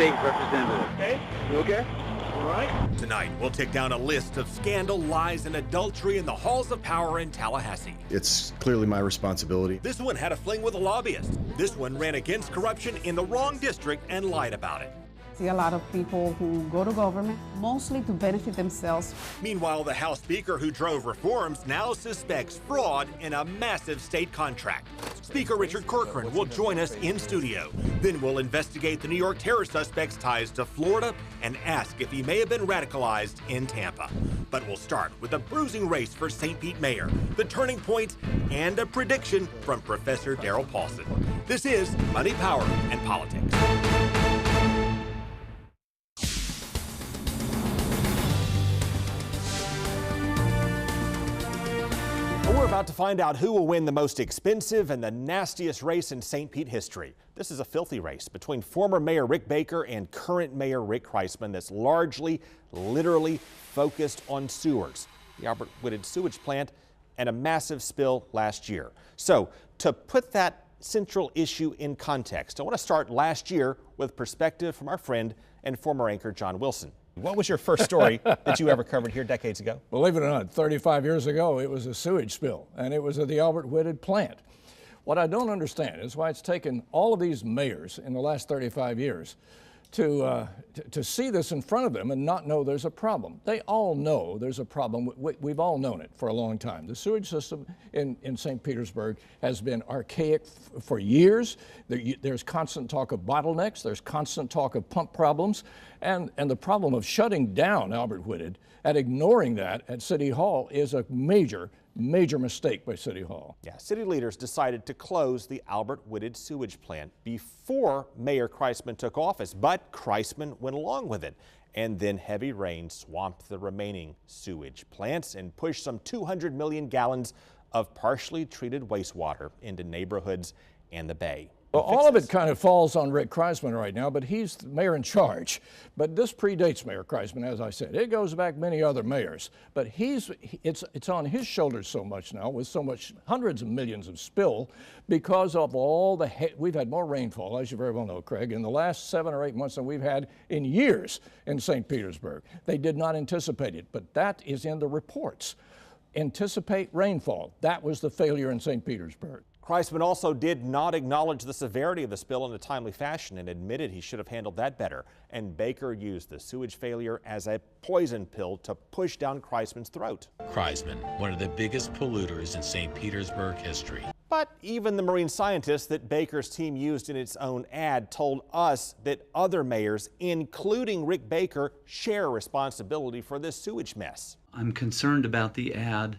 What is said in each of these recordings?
State Representative. Okay? You okay? All right. Tonight, we'll take down a list of scandal, lies, and adultery in the halls of power in Tallahassee. It's clearly my responsibility. This one had a fling with a lobbyist. This one ran against corruption in the wrong district and lied about it. See a lot of people who go to government mostly to benefit themselves. Meanwhile, the House Speaker who drove reforms now suspects fraud in a massive state contract. Speaker Richard Corcoran will join us in studio. Then we'll investigate the New York terror suspect's ties to Florida and ask if he may have been radicalized in Tampa. But we'll start with a bruising race for St. Pete mayor, the turning point, and a prediction from Professor Darryl Paulson. This is Money, Power, and Politics. We're about to find out who will win the most expensive and the nastiest race in St. Pete history. This is a filthy race between former Mayor Rick Baker and current Mayor Rick Kreisman that's largely, literally focused on sewers, the Albert Wooded sewage plant, and a massive spill last year. So to put that central issue in context, I want to start last year with perspective from our friend and former anchor John Wilson. What was your first story that you ever covered here decades ago? Believe it or not, 35 years ago, it was a sewage spill, and it was at the Albert Wooded plant. What I don't understand is why it's taken all of these mayors in the last 35 years to see this in front of them and not know there's a problem. They all know there's a problem. We've all known it for a long time. The sewage system in St. Petersburg has been archaic for years. There's constant talk of bottlenecks. There's constant talk of pump problems. And the problem of shutting down Albert Wooded and ignoring that at City Hall is a major mistake by City Hall. Yeah, city leaders decided to close the Albert Wooded sewage plant before Mayor Kreisman took office, but Kreisman went along with it. And then heavy rain swamped the remaining sewage plants and pushed some 200 million gallons of partially treated wastewater into neighborhoods and the bay. Well, all of it kind of falls on Rick Kreisman right now, but he's the mayor in charge. But this predates Mayor Kreisman, as I said. It goes back many other mayors. But it's on his shoulders so much now, with so much, hundreds of millions of spill, because of all the, we've had more rainfall, as you very well know, Craig, in the last 7 or 8 months than we've had in years in St. Petersburg. They did not anticipate it, but that is in the reports. Anticipate rainfall. That was the failure in St. Petersburg. Kreisman also did not acknowledge the severity of the spill in a timely fashion and admitted he should have handled that better. And Baker used the sewage failure as a poison pill to push down Kreisman's throat. Kreisman, one of the biggest polluters in St. Petersburg history. But even the marine scientist that Baker's team used in its own ad told us that other mayors, including Rick Baker, share responsibility for this sewage mess. I'm concerned about the ad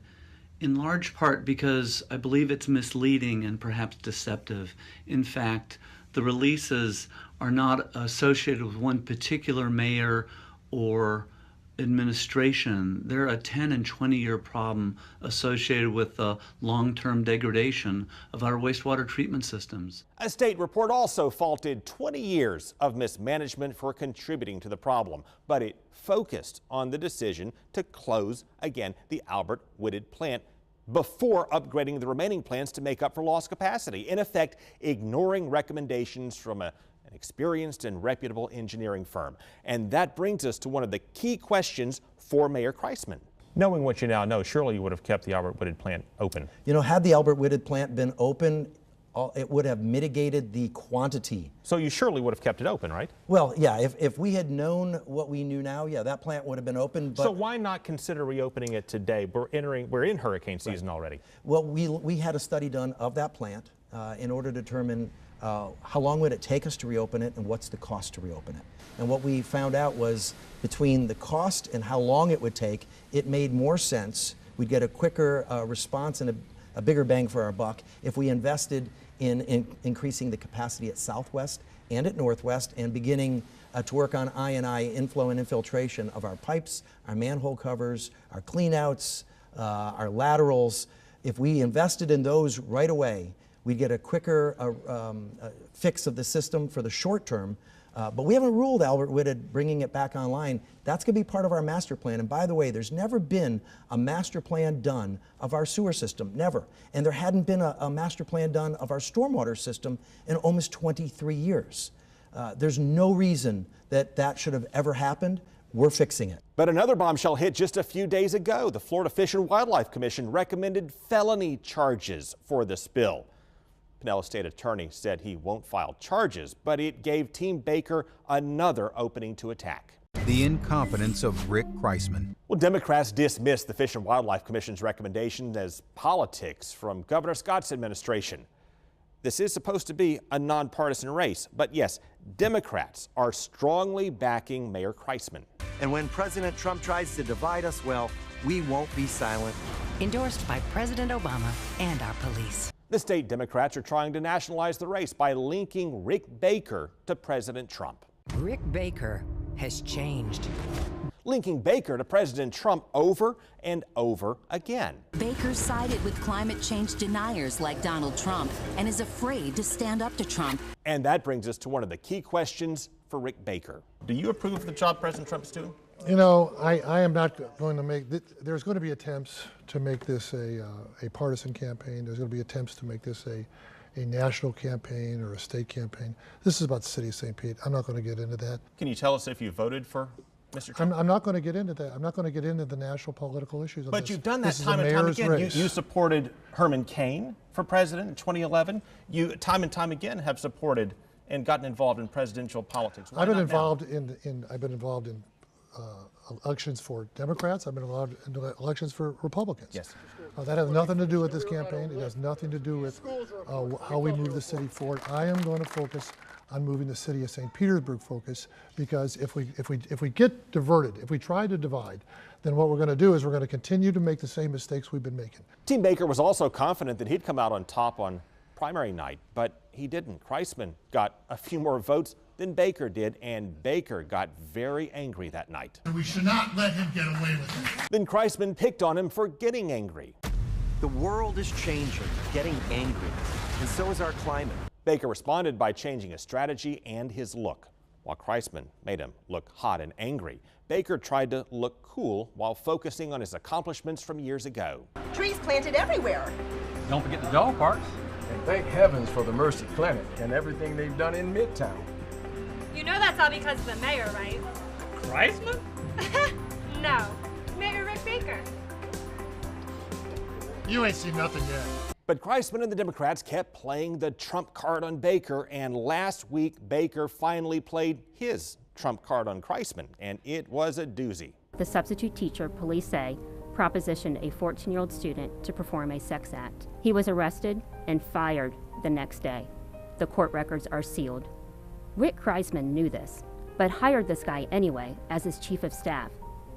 in large part because I believe it's misleading and perhaps deceptive. In fact, the releases are not associated with one particular mayor or administration. They're a 10 and 20-year problem associated with the long-term degradation of our wastewater treatment systems. A state report also faulted 20 years of mismanagement for contributing to the problem, but it focused on the decision to close, again, the Albert Wooded plant before upgrading the remaining plants to make up for lost capacity, in effect ignoring recommendations from an experienced and reputable engineering firm. And that brings us to one of the key questions for Mayor Kreisman. Knowing what you now know, surely you would have kept the Albert Wooded plant open. You know, had the Albert Wooded plant been open, it would have mitigated the quantity. So you surely would have kept it open, right? Well, yeah, if we had known what we knew now, yeah, that plant would have been open. But so why not consider reopening it today? We're in hurricane season already. Well, we had a study done of that plant in order to determine how long would it take us to reopen it and what's the cost to reopen it. And what we found out was between the cost and how long it would take, it made more sense. We'd get a quicker response and a bigger bang for our buck if we invested in increasing the capacity at Southwest and at Northwest and beginning to work on I&I inflow and infiltration of our pipes, our manhole covers, our cleanouts, our laterals. If we invested in those right away, we'd get a quicker fix of the system for the short term. But we haven't ruled Albert Wooded bringing it back online. That's going to be part of our master plan. And by the way, there's never been a master plan done of our sewer system, never. And there hadn't been a master plan done of our stormwater system in almost 23 years. There's no reason that that should have ever happened. We're fixing it. But another bombshell hit just a few days ago. The Florida Fish and Wildlife Commission recommended felony charges for the spill. Pinellas State Attorney said he won't file charges, but it gave Team Baker another opening to attack. The incompetence of Rick Kreisman. Well, Democrats dismissed the Fish and Wildlife Commission's recommendation as politics from Governor Scott's administration. This is supposed to be a nonpartisan race, but yes, Democrats are strongly backing Mayor Kreisman. And when President Trump tries to divide us, well, we won't be silent. Endorsed by President Obama and our police. The state Democrats are trying to nationalize the race by linking Rick Baker to President Trump. Rick Baker has changed. Linking Baker to President Trump over and over again. Baker sided with climate change deniers like Donald Trump and is afraid to stand up to Trump. And that brings us to one of the key questions for Rick Baker. Do you approve of the job President Trump is doing? You know, I am not going to make, there's going to be attempts to make this a partisan campaign. There's going to be attempts to make this a national campaign or a state campaign. This is about the city of St. Pete. I'm not going to get into that. Can you tell us if you voted for Mr. Trump? I'm not going to get into that. I'm not going to get into the national political issues of But this. you've done that This is time a and time mayor's again. race. You supported Herman Cain for president in 2011. You time and time again have supported and gotten involved in presidential politics. Why I've been not involved now? I've been involved in elections for Democrats. I've been involved in elections for Republicans. Yes. That has nothing to do with this campaign. It has nothing to do with how we move the city forward. I am going to focus on moving the city of St. Petersburg focus, because if we get diverted, if we try to divide, then what we're going to do is we're going to continue to make the same mistakes we've been making. Team Baker was also confident that he'd come out on top on primary night, but he didn't. Kreisman got a few more votes than Baker did, and Baker got very angry that night. We should not let him get away with it. Then Kreisman picked on him for getting angry. The world is changing, getting angry, and so is our climate. Baker responded by changing his strategy and his look. While Kreisman made him look hot and angry, Baker tried to look cool while focusing on his accomplishments from years ago. Trees planted everywhere. Don't forget the dog parks. And thank heavens for the Mercy Clinic and everything they've done in Midtown. You know that's all because of the mayor, right? Kreisman? No, Mayor Rick Baker. You ain't seen nothing yet. But Kreisman and the Democrats kept playing the Trump card on Baker, and last week Baker finally played his Trump card on Kreisman, and it was a doozy. The substitute teacher, police say, propositioned a 14-year-old student to perform a sex act. He was arrested and fired the next day. The court records are sealed. Rick Kreisman knew this, but hired this guy anyway as his chief of staff,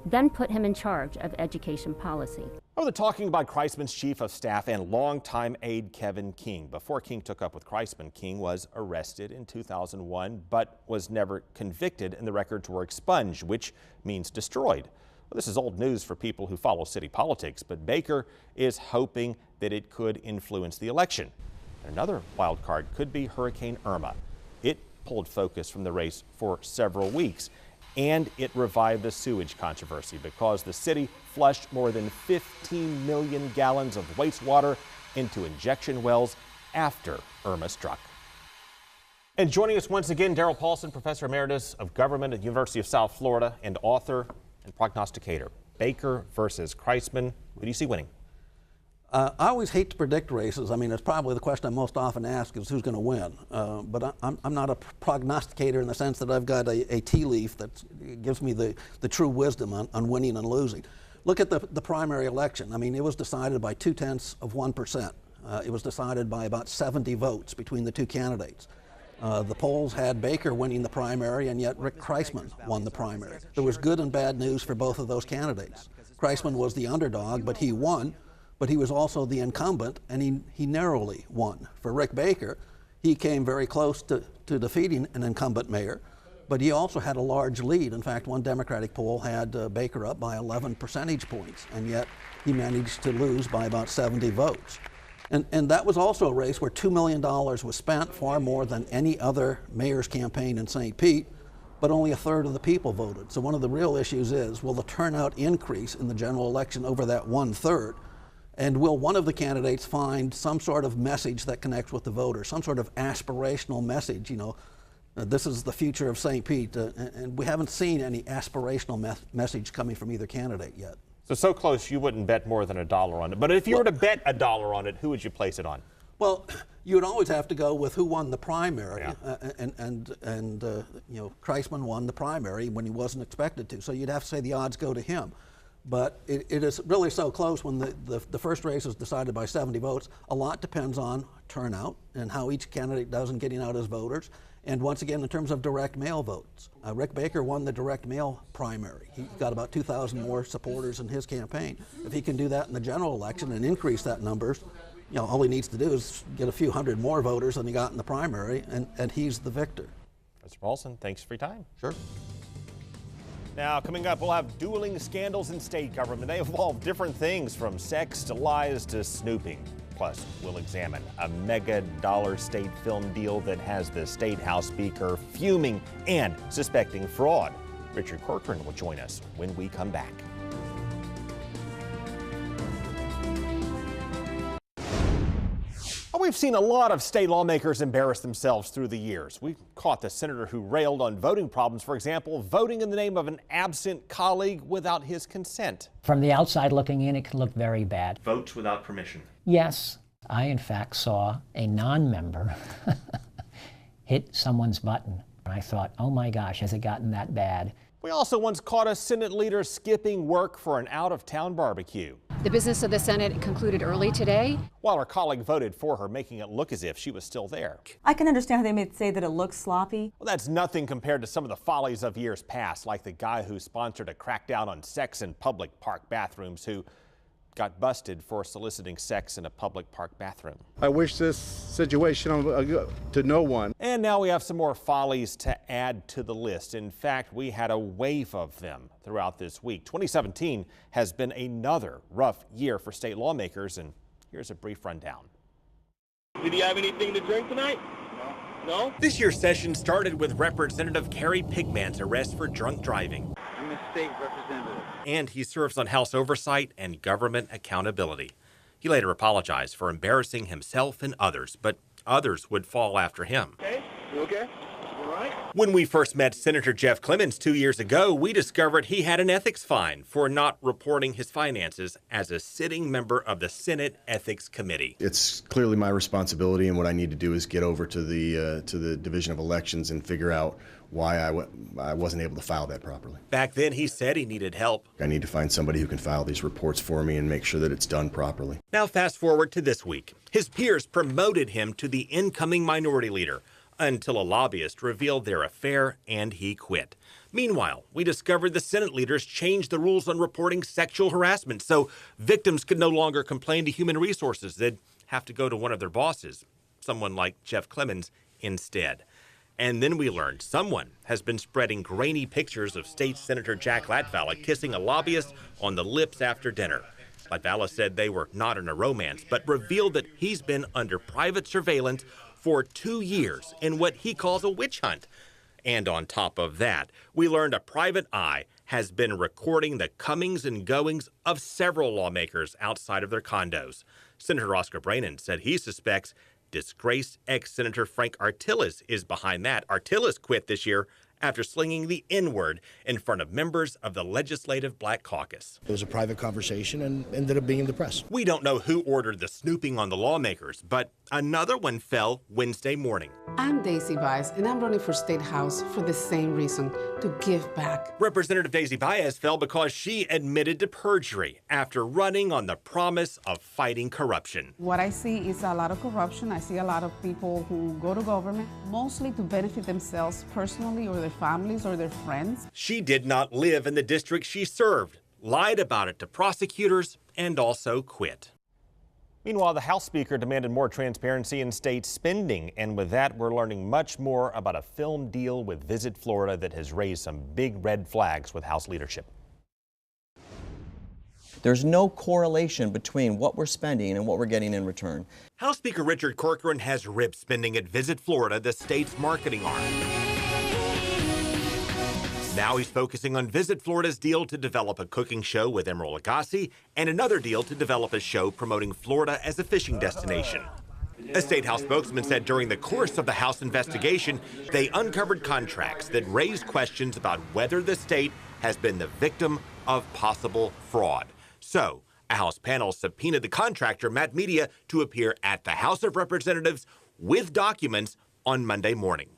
then put him in charge of education policy. Oh, they're talking about Kreisman's chief of staff and longtime aide Kevin King. Before King took up with Kreisman, King was arrested in 2001, but was never convicted, and the records were expunged, which means destroyed. Well, this is old news for people who follow city politics, but Baker is hoping that it could influence the election. Another wild card could be Hurricane Irma. It pulled focus from the race for several weeks, and it revived the sewage controversy because the city flushed more than 15 million gallons of wastewater into injection wells after Irma struck. And joining us once again, Darryl Paulson, Professor Emeritus of Government at the University of South Florida and author and prognosticator. Baker versus Kreisman. Who do you see winning? I always hate to predict races. I mean, it's probably the question I most often ask is who's going to win. But I'm not a prognosticator in the sense that I've got a tea leaf that gives me the true wisdom on winning and losing. Look at the primary election. I mean, it was decided by 0.2%. It was decided by about 70 votes between the two candidates. The polls had Baker winning the primary, and yet Rick Kreisman won the primary. There was good and bad news for both of those candidates. Kreisman was the underdog, but he won. But he was also the incumbent, and he narrowly won. For Rick Baker, he came very close to defeating an incumbent mayor, but he also had a large lead. In fact, one Democratic poll had Baker up by 11 percentage points, and yet he managed to lose by about 70 votes. And that was also a race where $2 million was spent, far more than any other mayor's campaign in St. Pete, but only a third of the people voted. So one of the real issues is, will the turnout increase in the general election over that 1/3? And will one of the candidates find some sort of message that connects with the voter, some sort of aspirational message, you know, This is the future of St. Pete, and we haven't seen any aspirational message coming from either candidate yet. So close you wouldn't bet more than $1 on it. But if you were to bet $1 on it, who would you place it on? Well, you would always have to go with who won the primary, you know, Kreisman won the primary when he wasn't expected to, so you'd have to say the odds go to him. But it is really so close when the first race is decided by 70 votes. A lot depends on turnout and how each candidate does in getting out his voters. And once again, in terms of direct mail votes, Rick Baker won the direct mail primary. He got about 2,000 more supporters in his campaign. If he can do that in the general election and increase that numbers, you know, all he needs to do is get a few hundred more voters than he got in the primary, and he's the victor. Mr. Paulson, thanks for your time. Sure. Now, coming up, we'll have dueling scandals in state government. They involve different things from sex to lies to snooping. Plus, we'll examine a mega-dollar state film deal that has the state House Speaker fuming and suspecting fraud. Richard Corcoran will join us when we come back. We've seen a lot of state lawmakers embarrass themselves through the years. We caught the senator who railed on voting problems, for example, voting in the name of an absent colleague without his consent. From the outside looking in, it can look very bad. Votes without permission. Yes, I in fact saw a non-member hit someone's button. And I thought, oh my gosh, has it gotten that bad? We also once caught a Senate leader skipping work for an out-of-town barbecue. The business of the Senate concluded early today. While her colleague voted for her, making it look as if she was still there. I can understand how they may say that it looks sloppy. Well, that's nothing compared to some of the follies of years past, like the guy who sponsored a crackdown on sex in public park bathrooms who got busted for soliciting sex in a public park bathroom. I wish this situation to no one. And now we have some more follies to add to the list. In fact, we had a wave of them throughout this week. 2017 has been another rough year for state lawmakers, and here's a brief rundown. Did you have anything to drink tonight? No? This year's session started with Representative Carrie Pigman's arrest for drunk driving. I'm a state representative. And he serves on House Oversight and Government Accountability. He later apologized for embarrassing himself and others, but others would fall after him. Okay, you okay? You all right? When we first met Senator Jeff Clements 2 years ago, we discovered he had an ethics fine for not reporting his finances as a sitting member of the Senate Ethics Committee. It's clearly my responsibility, and what I need to do is get over to the Division of Elections and figure out why I wasn't able to file that properly. Back then, he said he needed help. I need to find somebody who can file these reports for me and make sure that it's done properly. Now fast forward to this week. His peers promoted him to the incoming minority leader until a lobbyist revealed their affair and he quit. Meanwhile, we discovered the Senate leaders changed the rules on reporting sexual harassment so victims could no longer complain to Human Resources. They'd have to go to one of their bosses, someone like Jeff Clements, instead. And then we learned someone has been spreading grainy pictures of State Senator Jack Latvala kissing a lobbyist on the lips after dinner. Latvala said they were not in a romance, but revealed that he's been under private surveillance for 2 years in what he calls a witch hunt. And on top of that, we learned a private eye has been recording the comings and goings of several lawmakers outside of their condos. Senator Oscar Brannan said he suspects disgraced ex-Senator Frank Artilles is behind that. Artilles quit this year after slinging the N-word in front of members of the Legislative Black Caucus. It was a private conversation and ended up being in the press. We don't know who ordered the snooping on the lawmakers, but another one fell Wednesday morning. I'm Daisy Baez, and I'm running for State House for the same reason, to give back. Representative Daisy Baez fell because she admitted to perjury after running on the promise of fighting corruption. What I see is a lot of corruption. I see a lot of people who go to government mostly to benefit themselves personally or their families or their friends. She did not live in the district she served, lied about it to prosecutors, and also quit. Meanwhile, the House Speaker demanded more transparency in state spending, and with that, we're learning much more about a film deal with Visit Florida that has raised some big red flags with House leadership. There's no correlation between what we're spending and what we're getting in return. House Speaker Richard Corcoran has ripped spending at Visit Florida, the state's marketing arm. Now he's focusing on Visit Florida's deal to develop a cooking show with Emeril Lagasse and another deal to develop a show promoting Florida as a fishing destination. A State House spokesman said during the course of the House investigation, they uncovered contracts that raised questions about whether the state has been the victim of possible fraud. So, a House panel subpoenaed the contractor, Matt Media, to appear at the House of Representatives with documents on Monday morning.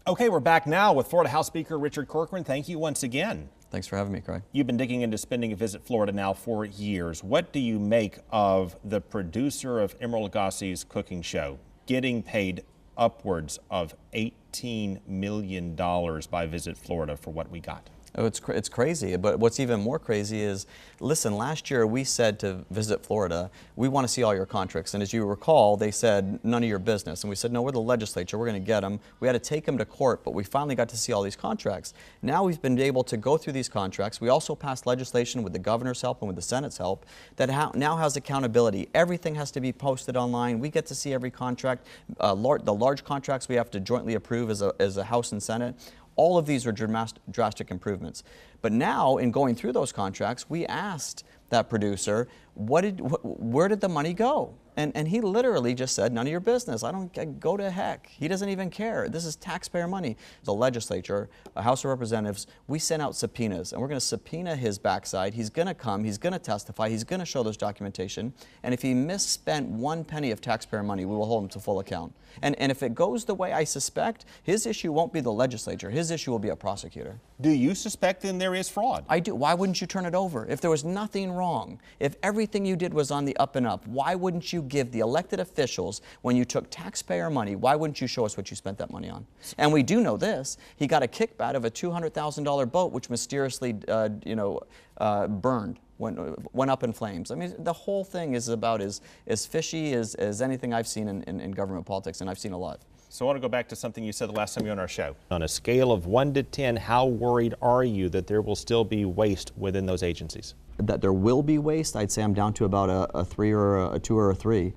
Okay, we're back now with Florida House Speaker Richard Corcoran. Thank you once again. Thanks for having me, Craig. You've been digging into spending a Visit Florida now for years. What do you make of the producer of Emeril Lagasse's cooking show getting paid upwards of $18 million by Visit Florida for what we got? Oh, it's crazy, but what's even more crazy is, listen, last year we said to Visit Florida, we want to see all your contracts, and as you recall, they said, none of your business, and we said, no, we're the legislature, we're going to get them. We had to take them to court, but we finally got to see all these contracts. Now we've been able to go through these contracts. We also passed legislation with the governor's help and with the Senate's help that now has accountability. Everything has to be posted online. We get to see every contract. The large contracts we have to jointly approve as a House and Senate. All of these are drastic improvements. But now, in going through those contracts, we asked that producer, where did the money go? And he literally just said, none of your business. I don't go to heck. He doesn't even care. This is taxpayer money. The legislature, a House of Representatives, we sent out subpoenas, and we're going to subpoena his backside. He's going to come. He's going to testify. He's going to show this documentation. And if he misspent 1 penny of taxpayer money, we will hold him to full account. And if it goes the way I suspect, his issue won't be the legislature. His issue will be a prosecutor. Do you suspect then there is fraud? I do. Why wouldn't you turn it over? If there was nothing wrong, if everything you did was on the up and up, why wouldn't you give the elected officials, when you took taxpayer money, why wouldn't you show us what you spent that money on? And we do know this. He got a kickback of a $200,000 boat, which mysteriously, burned. Went up in flames. I mean, the whole thing is about as fishy as anything I've seen in government politics, and I've seen a lot. So I want to go back to something you said the last time you were on our show. On a scale of 1 to 10, how worried are you that there will still be waste within those agencies? That there will be waste? I'd say I'm down to about a 3 or a 2 or a 3.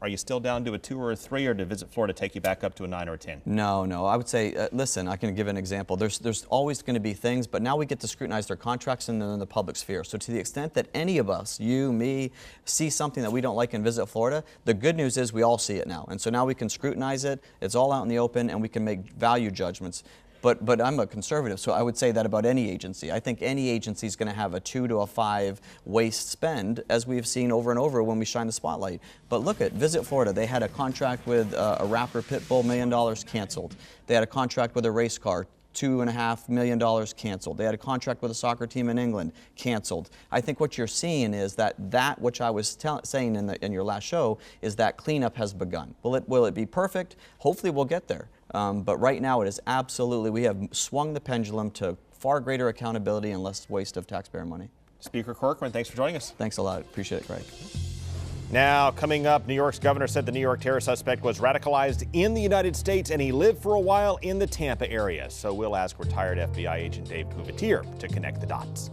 Are you still down to a 2 or a 3, or did Visit Florida take you back up to a 9 or a 10? No. I would say, listen, I can give an example. There's always going to be things, but now we get to scrutinize their contracts in the public sphere. So to the extent that any of us, you, me, see something that we don't like in Visit Florida, the good news is we all see it now. And so now we can scrutinize it. It's all out in the open, and we can make value judgments. But I'm a conservative, so I would say that about any agency. I think any agency is going to have a 2 to a 5 waste spend, as we've seen over and over when we shine the spotlight. But look at Visit Florida. They had a contract with a rapper pit bull, $1 million canceled. They had a contract with a race car, $2.5 million canceled. They had a contract with a soccer team in England, canceled. I think what you're seeing is that which I was saying in your last show is that cleanup has begun. Will it be perfect? Hopefully we'll get there. But right now it is absolutely, we have swung the pendulum to far greater accountability and less waste of taxpayer money. Speaker Corcoran, thanks for joining us. Thanks a lot. Appreciate it, Craig. Now, coming up, New York's governor said the New York terror suspect was radicalized in the United States and he lived for a while in the Tampa area. So we'll ask retired FBI agent Dave Couvertier to connect the dots.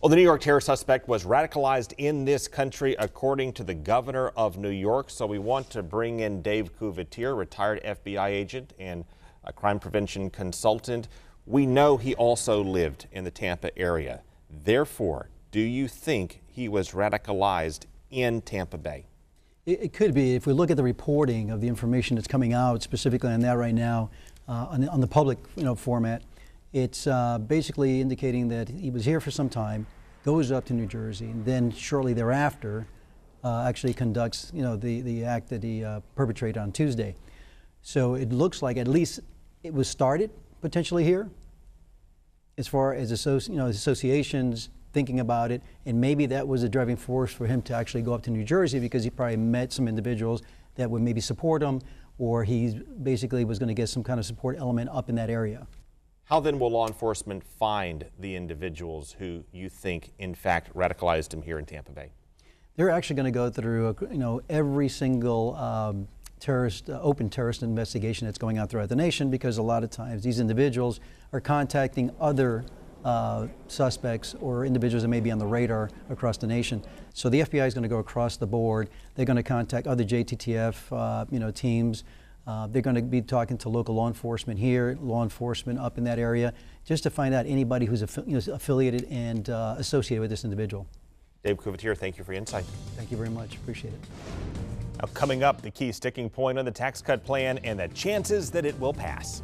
Well, the New York terror suspect was radicalized in this country, according to the governor of New York. So we want to bring in Dave Couvertier, retired FBI agent and a crime prevention consultant. We know he also lived in the Tampa area. Therefore, do you think he was radicalized in Tampa Bay? It could be. If we look at the reporting of the information that's coming out, specifically on that right now, on the public format, it's basically indicating that he was here for some time, goes up to New Jersey, and then shortly thereafter actually conducts the act that he perpetrated on Tuesday. So it looks like at least it was started potentially here, as far as associations thinking about it, and maybe that was a driving force for him to actually go up to New Jersey, because he probably met some individuals that would maybe support him, or he basically was going to get some kind of support element up in that area. How then will law enforcement find the individuals who you think in fact radicalized him here in Tampa Bay? They're actually going to go through every single open terrorist investigation that's going on throughout the nation, because a lot of times these individuals are contacting other suspects or individuals that may be on the radar across the nation. So the FBI is going to go across the board. They're going to contact other JTTF teams. They're going to be talking to local law enforcement here, law enforcement up in that area, just to find out anybody who's affiliated and associated with this individual. Dave Couvertier, thank you for your insight. Thank you very much. Appreciate it. Now, coming up, the key sticking point on the tax cut plan and the chances that it will pass.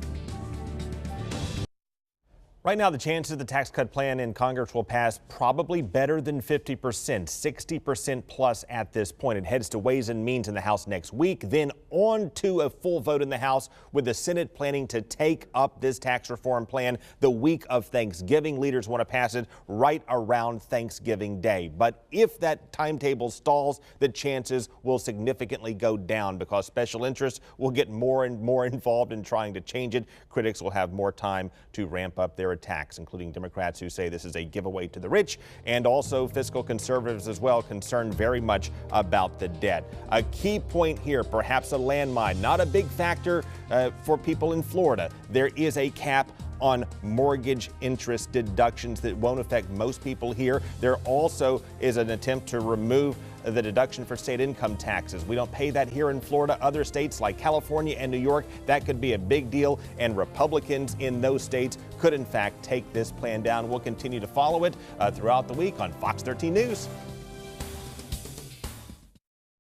Right now, the chances the tax cut plan in Congress will pass probably better than 50%, 60% plus at this point. It heads to Ways and Means in the House next week, then on to a full vote in the House, with the Senate planning to take up this tax reform plan the week of Thanksgiving. Leaders want to pass it right around Thanksgiving Day. But if that timetable stalls, the chances will significantly go down because special interests will get more and more involved in trying to change it. Critics will have more time to ramp up their attacks, including Democrats who say this is a giveaway to the rich, and also fiscal conservatives as well, concerned very much about the debt. A key point here, perhaps a landmine, not a big factor for people in Florida. There is a cap on mortgage interest deductions that won't affect most people here. There also is an attempt to remove the deduction for state income taxes. We don't pay that here in Florida. Other states like California and New York, that could be a big deal, and Republicans in those states could in fact take this plan down. We'll continue to follow it throughout the week on Fox 13 News.